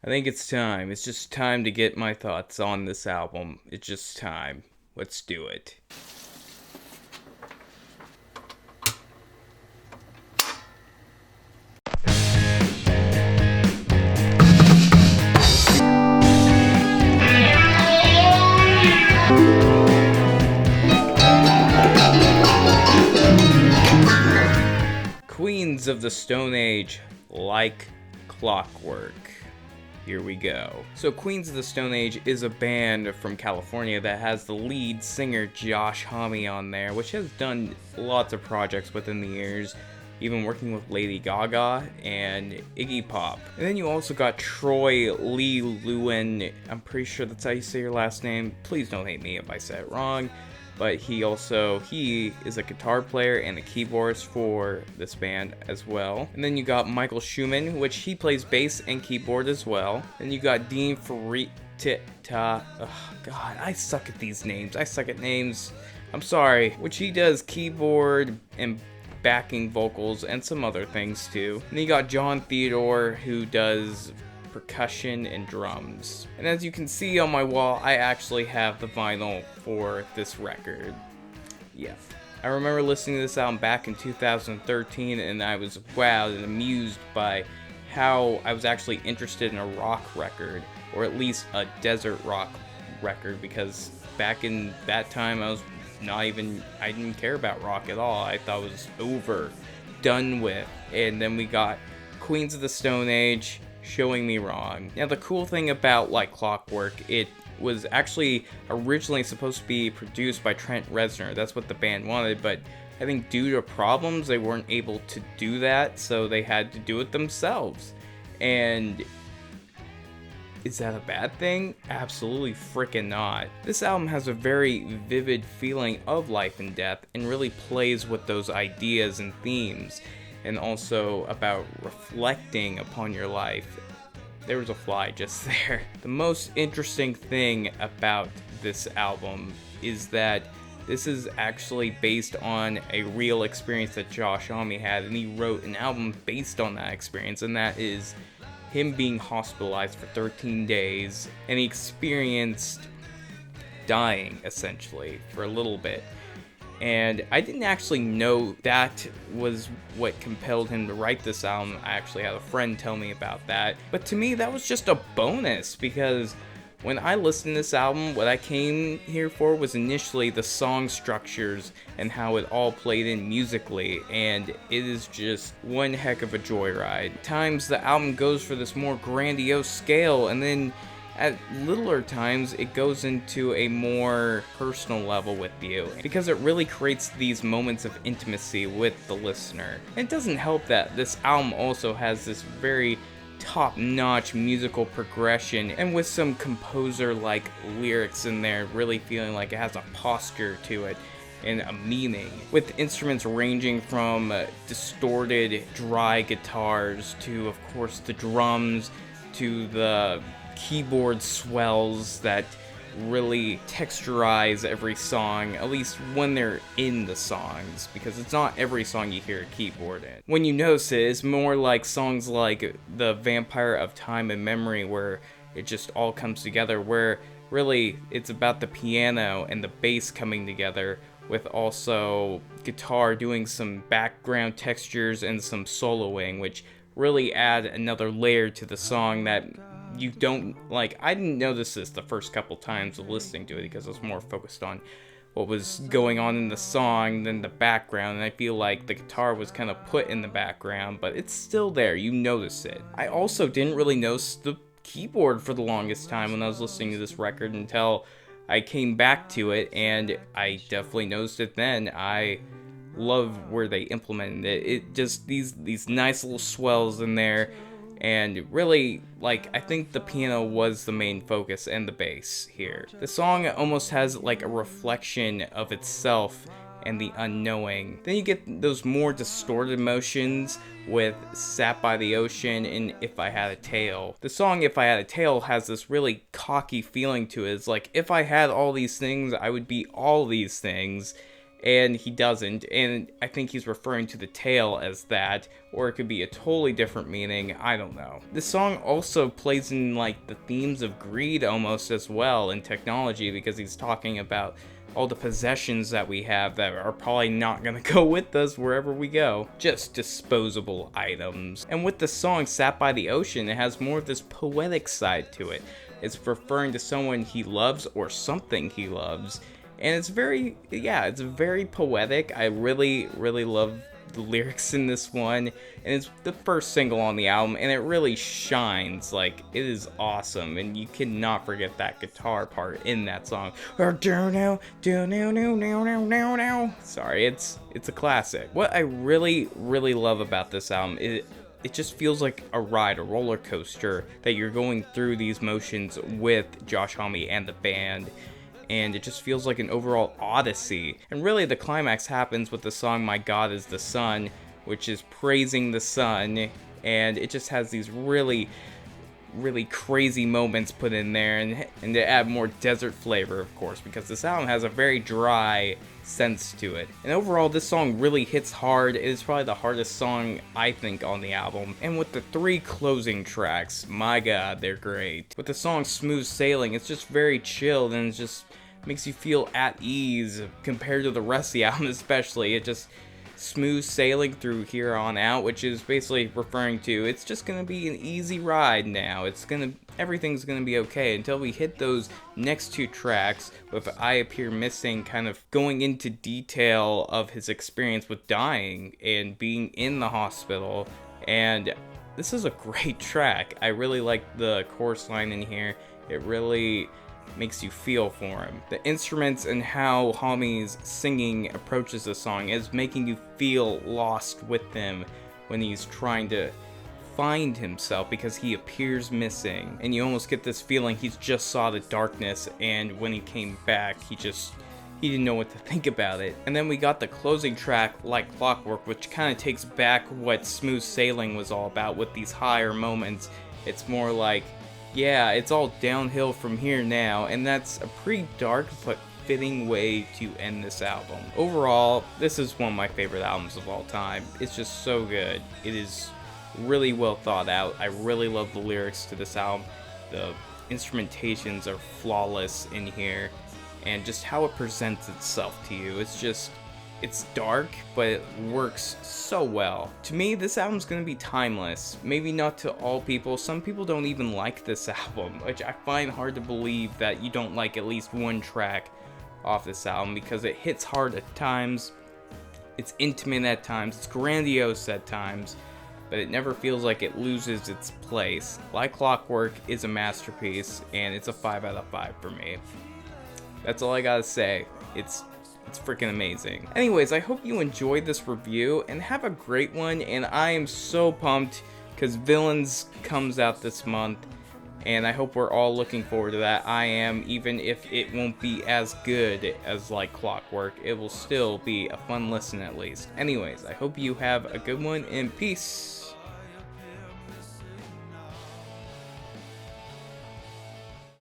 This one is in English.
I think it's time. It's just time to get my thoughts on this album. It's just time. Let's do it. Queens of the Stone Age, like Clockwork. Here we go. So Queens of the Stone Age is a band from California that has the lead singer Josh Homme on there, which has done lots of projects within the years, even working with Lady Gaga and Iggy Pop. And then you also got Troy Lee Lewin. I'm pretty sure that's how you say your last name. Please don't hate me if I said it wrong. But he is a guitar player and a keyboardist for this band as well. And then you got Michael Schumann, which he plays bass and keyboard as well. Then you got Dean Farita. Oh God, I suck at these names. I suck at names. I'm sorry. Which he does keyboard and backing vocals and some other things too. And then you got John Theodore, who does percussion and drums. And as you can see on my wall, I actually have the vinyl for this record. Yeah. I remember listening to this album back in 2013 and I was wowed and amused by how I was actually interested in a rock record, or at least a desert rock record, because back in that time I didn't care about rock at all. I thought it was over, done with. And then we got Queens of the Stone Age showing me wrong. Now the cool thing about Like Clockwork, it was actually originally supposed to be produced by Trent Reznor. That's what the band wanted, but I think due to problems they weren't able to do that, so they had to do it themselves. And is that a bad thing? Absolutely freaking not. This album has a very vivid feeling of life and death and really plays with those ideas and themes, and also about reflecting upon your life. There was a fly just there. The most interesting thing about this album is that this is actually based on a real experience that Josh Homme had, and he wrote an album based on that experience, and that is him being hospitalized for 13 days, and he experienced dying, essentially, for a little bit. And I didn't actually know that was what compelled him to write this album. I actually had a friend tell me about that. But to me, that was just a bonus, because when I listened to this album, what I came here for was initially the song structures and how it all played in musically, and it is just one heck of a joyride. At times the album goes for this more grandiose scale, and then at littler times it goes into a more personal level with you, because it really creates these moments of intimacy with the listener. And it doesn't help that this album also has this very top-notch musical progression, and with some composer-like lyrics in there, really feeling like it has a posture to it and a meaning, with instruments ranging from distorted dry guitars to, of course, the drums, to the keyboard swells that really texturize every song, at least when they're in the songs, because it's not every song you hear a keyboard in. When you notice it, it's more like songs like The Vampire of Time and Memory, where it just all comes together, where really it's about the piano and the bass coming together, with also guitar doing some background textures and some soloing, which really add another layer to the song that you don't like. I didn't notice this the first couple times of listening to it, because I was more focused on what was going on in the song than the background, and I feel like the guitar was kind of put in the background, but it's still there, you notice it. I also didn't really notice the keyboard for the longest time when I was listening to this record, until I came back to it, and I definitely noticed it then. I love where they implemented it. It just, these nice little swells in there. And really, like, I think the piano was the main focus, and the bass here. The song almost has like a reflection of itself and the unknowing. Then you get those more distorted emotions with Sat by the Ocean and If I Had a Tail. The song If I Had a Tail has this really cocky feeling to it. It's like, if I had all these things, I would be all these things. and he doesn't, and I think he's referring to the tail as that, or it could be a totally different meaning, I don't know. This song also plays in like the themes of greed almost as well in technology, because he's talking about all the possessions that we have that are probably not gonna go with us wherever we go. Just disposable items. And with the song Sat by the Ocean, it has more of this poetic side to it. It's referring to someone he loves or something he loves. And it's very poetic. I really love the lyrics in this one, and it's the first single on the album, and it really shines. Like, it is awesome, and you cannot forget that guitar part in that song. Sorry, it's a classic. What I really love about this album is it just feels like a ride, a roller coaster, that you're going through these motions with Josh Homme and the band. And it just feels like an overall odyssey. And really the climax happens with the song My God is the Sun, which is praising the sun, and it just has these really crazy moments put in there, and to add more desert flavor, of course, because this album has a very dry sense to it. And overall, this song really hits hard. It is probably the hardest song, I think, on the album. And with the 3 closing tracks, my god, they're great. With the song Smooth Sailing, it's just very chilled, and it just makes you feel at ease compared to the rest of the album, especially. It just smooth sailing through here on out, which is basically referring to it's just gonna be an easy ride now. Everything's gonna be okay until we hit those next 2 tracks with I Appear Missing, kind of going into detail of his experience with dying and being in the hospital. And this is a great track. I really like the chorus line in here. It really makes you feel for him. The instruments and how Homme's singing approaches the song is making you feel lost with him when he's trying to find himself, because he appears missing, and you almost get this feeling he's just saw the darkness, and when he came back he didn't know what to think about it. And then we got the closing track Like Clockwork, which kind of takes back what Smooth Sailing was all about with these higher moments. It's more like, yeah, it's all downhill from here now, and that's a pretty dark but fitting way to end this album. Overall, this is one of my favorite albums of all time. It's just so good. It is really well thought out. I really love the lyrics to this album. The instrumentations are flawless in here, and just how it presents itself to you. It's dark, but it works so well. To me, this album's gonna be timeless. Maybe not to all people. Some people don't even like this album, which I find hard to believe that you don't like at least one track off this album, because it hits hard at times, it's intimate at times, it's grandiose at times, but it never feels like it loses its place. Like Clockwork is a masterpiece, and it's a 5 out of 5 for me. That's all I gotta say. It's freaking amazing. Anyways, I hope you enjoyed this review, and have a great one. And I am so pumped because Villains comes out this month, and I hope we're all looking forward to that. I am, even if it won't be as good as Like Clockwork, it will still be a fun listen at least. Anyways, I hope you have a good one, and peace.